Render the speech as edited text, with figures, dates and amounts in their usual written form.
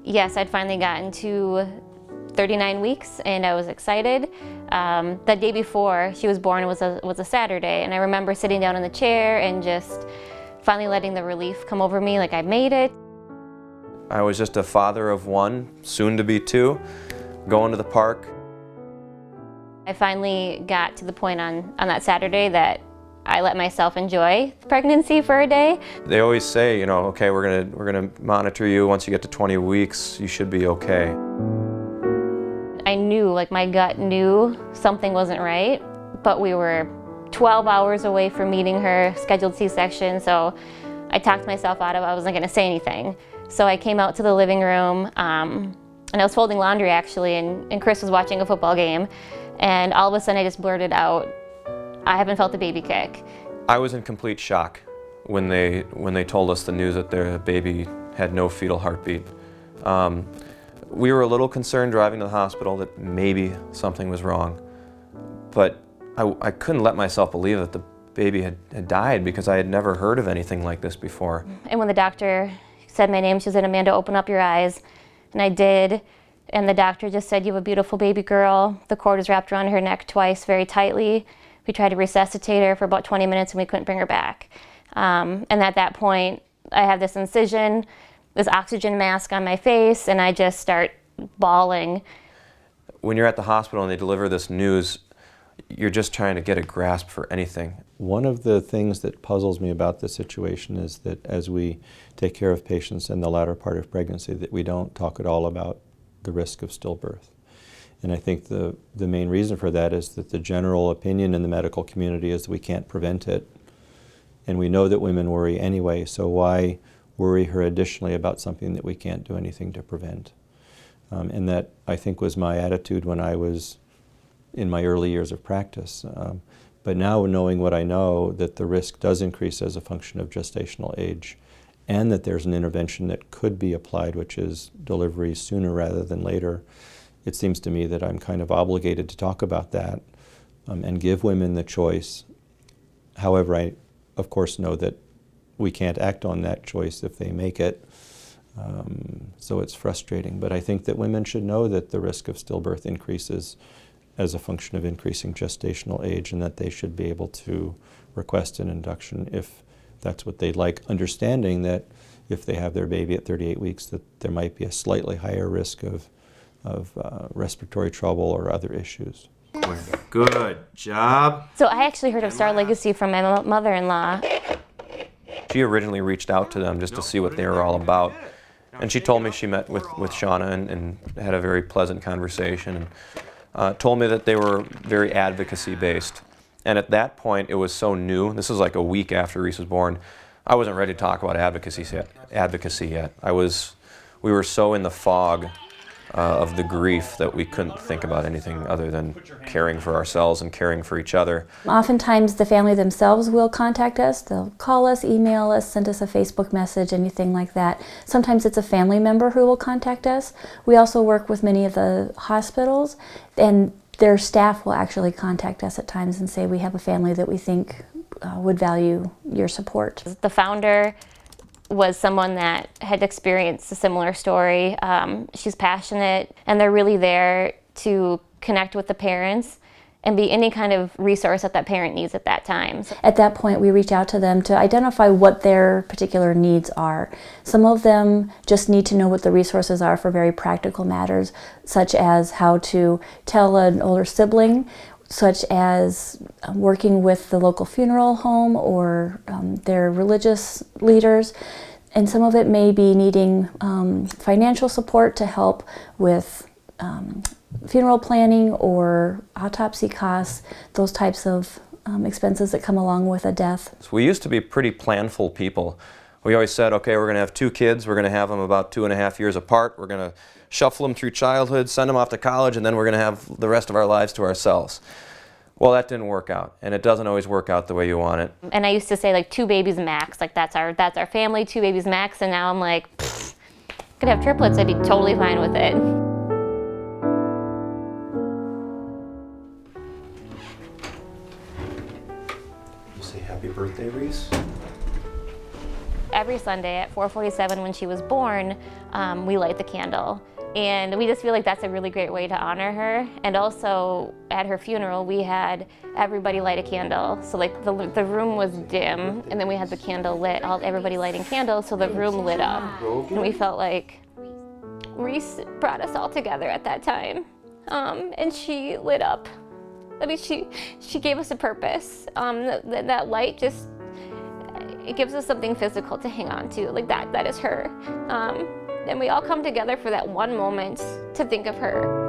yes, I'd finally gotten to 39 weeks and I was excited. The day before she was born was a Saturday, and I remember sitting down in the chair and just finally letting the relief come over me, like I made it. I was just a father of one, soon to be two, going to the park. I finally got to the point on that Saturday that I let myself enjoy pregnancy for a day. They always say, you know, okay, we're gonna monitor you. Once you get to 20 weeks, you should be okay. I knew, like my gut knew something wasn't right, but we were 12 hours away from meeting her scheduled C-section, so I talked myself out of it. I wasn't gonna say anything. So I came out to the living room, and I was folding laundry actually, and Chris was watching a football game, and all of a sudden I just blurted out, I haven't felt a baby kick. I was in complete shock when they told us the news that their baby had no fetal heartbeat. We were a little concerned driving to the hospital that maybe something was wrong, but I couldn't let myself believe that the baby had died because I had never heard of anything like this before. And when the doctor said my name, she said, "Amanda, open up your eyes." And I did, and the doctor just said, "You have a beautiful baby girl." The cord was wrapped around her neck twice very tightly. We tried to resuscitate her for about 20 minutes and we couldn't bring her back. And at that point, I have this incision, this oxygen mask on my face, and I just start bawling. When you're at the hospital and they deliver this news, you're just trying to get a grasp for anything. One of the things that puzzles me about this situation is that as we take care of patients in the latter part of pregnancy, that we don't talk at all about the risk of stillbirth. And I think the main reason for that is that the general opinion in the medical community is that we can't prevent it. And we know that women worry anyway, so why worry her additionally about something that we can't do anything to prevent? And that, I think, was my attitude when I was in my early years of practice. But now, knowing what I know, that the risk does increase as a function of gestational age, and that there's an intervention that could be applied, which is delivery sooner rather than later, it seems to me that I'm kind of obligated to talk about that and give women the choice. However, I, of course, know that we can't act on that choice if they make it, so it's frustrating. But I think that women should know that the risk of stillbirth increases as a function of increasing gestational age, and that they should be able to request an induction if that's what they'd like, understanding that if they have their baby at 38 weeks, that there might be a slightly higher risk of respiratory trouble or other issues. Good job. So I actually heard of Star Legacy from my mother-in-law. She originally reached out to them just to see what they were all about. And she told me she met with Shauna and had a very pleasant conversation, and told me that they were very advocacy-based. And at that point, it was so new. This was like a week after Reese was born. I wasn't ready to talk about advocacy yet. We were so in the fog of the grief that we couldn't think about anything other than caring for ourselves and caring for each other. Oftentimes the family themselves will contact us. They'll call us, email us, send us a Facebook message, anything like that. Sometimes it's a family member who will contact us. We also work with many of the hospitals, and their staff will actually contact us at times and say, we have a family that we think would value your support. The founder was someone that had experienced a similar story. She's passionate, and they're really there to connect with the parents and be any kind of resource that parent needs at that time. At that point, we reach out to them to identify what their particular needs are. Some of them just need to know what the resources are for very practical matters, such as how to tell an older sibling, such as working with the local funeral home or their religious leaders. And some of it may be needing financial support to help with funeral planning or autopsy costs, those types of expenses that come along with a death. So we used to be pretty planful people. We always said, okay, we're going to have 2 kids, we're going to have them about 2.5 years apart, we're going to shuffle them through childhood, send them off to college, and then we're going to have the rest of our lives to ourselves. Well, that didn't work out, and it doesn't always work out the way you want it. And I used to say like 2 babies max, like that's our family, 2 babies max, and now I'm like, could have triplets, I'd be totally fine with it. You say happy birthday, Reese? every Sunday at 4:47 when she was born, we light the candle. And we just feel like that's a really great way to honor her. And also at her funeral, we had everybody light a candle. So like the room was dim, and then we had the candle lit, everybody lighting candles, so the room lit up. And we felt like Reese brought us all together at that time. And she lit up. I mean, she gave us a purpose. That light just, it gives us something physical to hang on to. Like that is her. And we all come together for that one moment to think of her.